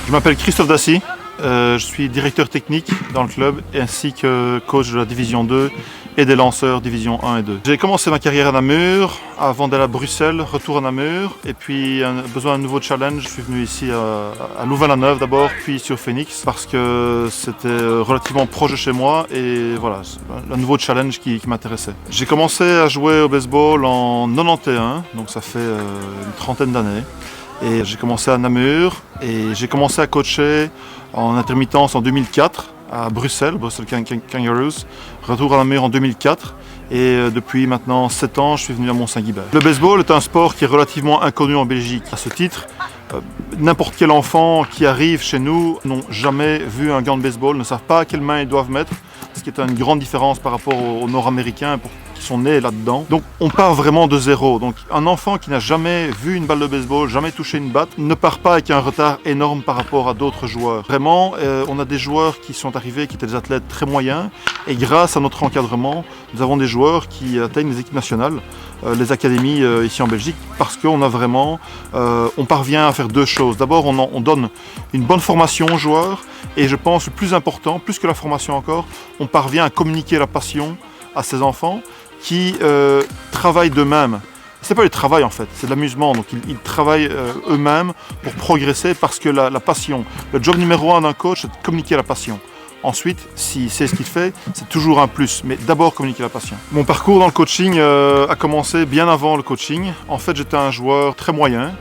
Je m'appelle Christophe Dassy, je suis directeur technique dans le club ainsi que coach de la division 2 et des lanceurs division 1 et 2. J'ai commencé ma carrière à Namur, avant d'aller à Bruxelles, retour à Namur, et puis besoin d'un nouveau challenge, je suis venu ici à Louvain-la-Neuve d'abord, puis ici au Phoenix, parce que c'était relativement proche de chez moi et voilà, un nouveau challenge qui m'intéressait. J'ai commencé à jouer au baseball en 91, donc ça fait une trentaine d'années. Et j'ai commencé à Namur et j'ai commencé à coacher en intermittence en 2004 à Bruxelles Kangaroos. Retour à Namur en 2004 et depuis maintenant 7 ans je suis venu à Mont-Saint-Guibert. Le baseball est un sport qui est relativement inconnu en Belgique. À ce titre, n'importe quel enfant qui arrive chez nous n'ont jamais vu un gant de baseball, ne savent pas à quelle main ils doivent mettre, ce qui est une grande différence par rapport aux Nord-Américains qui sont nés là-dedans. Donc on part vraiment de zéro. Donc un enfant qui n'a jamais vu une balle de baseball, jamais touché une batte, ne part pas avec un retard énorme par rapport à d'autres joueurs. Vraiment, on a des joueurs qui sont arrivés, qui étaient des athlètes très moyens, et grâce à notre encadrement, nous avons des joueurs qui atteignent les équipes nationales, les académies ici en Belgique, parce qu'on a vraiment, on parvient à faire deux choses. D'abord, on donne une bonne formation aux joueurs, et je pense le plus important, plus que la formation encore, on parvient à communiquer la passion à ces enfants qui travaillent d'eux-mêmes. Ce n'est pas du travail en fait, c'est de l'amusement. Donc ils travaillent eux-mêmes pour progresser parce que la passion, le job numéro 1 d'un coach, c'est de communiquer la passion. Ensuite, s'il sait ce qu'il fait, c'est toujours un plus, mais d'abord communiquer la passion. Mon parcours dans le coaching a commencé bien avant le coaching. En fait, j'étais un joueur très moyen,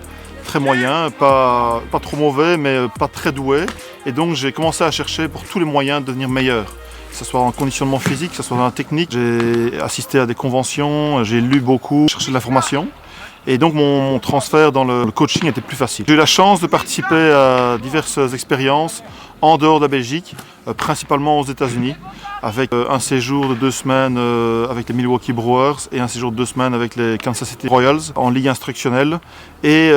pas trop mauvais, mais pas très doué. Et donc j'ai commencé à chercher pour tous les moyens de devenir meilleur. Que ce soit en conditionnement physique, que ce soit dans la technique. J'ai assisté à des conventions, j'ai lu beaucoup, cherché de l'information. Et donc mon transfert dans le coaching était plus facile. J'ai eu la chance de participer à diverses expériences en dehors de la Belgique, principalement aux États-Unis, avec un séjour de 2 semaines avec les Milwaukee Brewers et un séjour de 2 semaines avec les Kansas City Royals en ligue instructionnelle. Et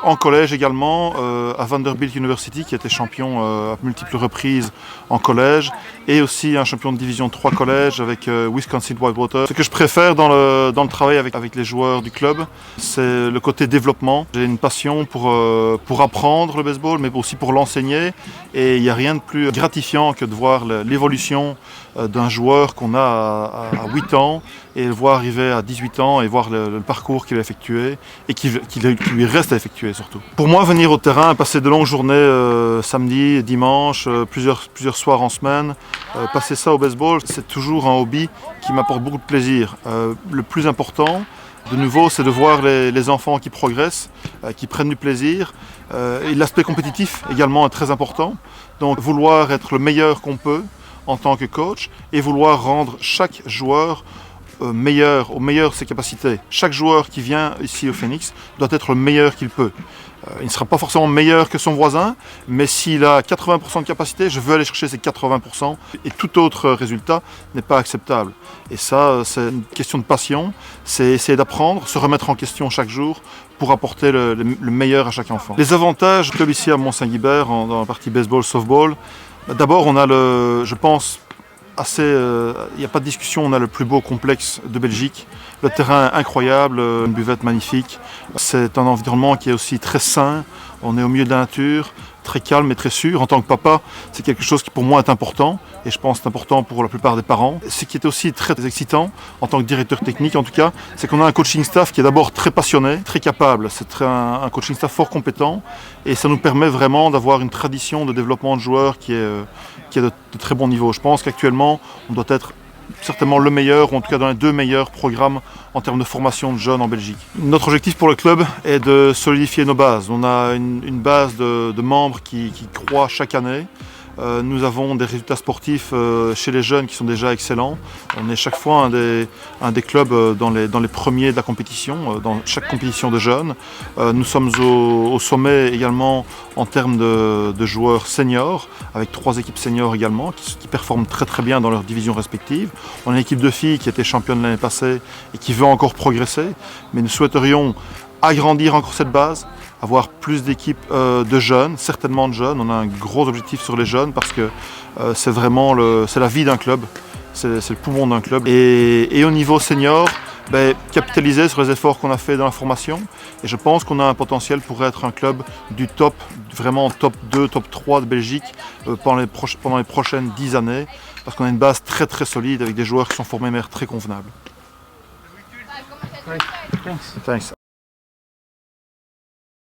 en collège également à Vanderbilt University qui était champion à multiples reprises en collège et aussi un champion de division 3 collège avec Wisconsin Whitewater. Ce que je préfère dans le travail avec les joueurs du club, c'est le côté développement. J'ai une passion pour apprendre le baseball mais aussi pour l'enseigner et il n'y a rien de plus gratifiant que de voir l'évolution d'un joueur qu'on a à 8 ans et le voir arriver à 18 ans et voir le parcours qu'il a effectué et qu'il lui reste à effectuer surtout. Pour moi, venir au terrain, passer de longues journées samedi, dimanche, plusieurs soirs en semaine, passer ça au baseball, c'est toujours un hobby qui m'apporte beaucoup de plaisir. Le plus important, de nouveau, c'est de voir les enfants qui progressent, qui prennent du plaisir. Et l'aspect compétitif également est très important. Donc vouloir être le meilleur qu'on peut en tant que coach et vouloir rendre chaque joueur au meilleur de ses capacités. Chaque joueur qui vient ici au Phoenix doit être le meilleur qu'il peut. Il ne sera pas forcément meilleur que son voisin, mais s'il a 80% de capacité, je veux aller chercher ces 80% et tout autre résultat n'est pas acceptable. Et ça, c'est une question de passion, c'est essayer d'apprendre, se remettre en question chaque jour pour apporter le meilleur à chaque enfant. Les avantages du club ici à Mont-Saint-Guibert, dans la partie baseball, softball, d'abord on a je pense, il n'y a pas de discussion, on a le plus beau complexe de Belgique. Le terrain est incroyable, une buvette magnifique. C'est un environnement qui est aussi très sain, on est au milieu de la nature, très calme et très sûr. En tant que papa, c'est quelque chose qui pour moi est important et je pense que c'est important pour la plupart des parents. Ce qui est aussi très excitant, en tant que directeur technique en tout cas, c'est qu'on a un coaching staff qui est d'abord très passionné, très capable. C'est un coaching staff fort compétent et ça nous permet vraiment d'avoir une tradition de développement de joueurs qui est de très bon niveau. Je pense qu'actuellement, on doit être certainement le meilleur, ou en tout cas dans les 2 meilleurs programmes en termes de formation de jeunes en Belgique. Notre objectif pour le club est de solidifier nos bases. On a une base de membres qui croît chaque année. Nous avons des résultats sportifs chez les jeunes qui sont déjà excellents. On est chaque fois un des clubs dans les premiers de la compétition, dans chaque compétition de jeunes. Nous sommes au sommet également en termes de joueurs seniors, avec 3 équipes seniors également, qui performent très très bien dans leurs divisions respectives. On a une équipe de filles qui était championne l'année passée et qui veut encore progresser, mais nous souhaiterions agrandir encore cette base, avoir plus d'équipes de jeunes, certainement de jeunes. On a un gros objectif sur les jeunes parce que c'est vraiment c'est la vie d'un club, c'est le poumon d'un club. Et au niveau senior, capitaliser sur les efforts qu'on a fait dans la formation. Et je pense qu'on a un potentiel pour être un club du top, vraiment top 2, top 3 de Belgique pendant les prochaines 10 années. Parce qu'on a une base très très solide avec des joueurs qui sont formés mais très convenables. Thanks. Thanks.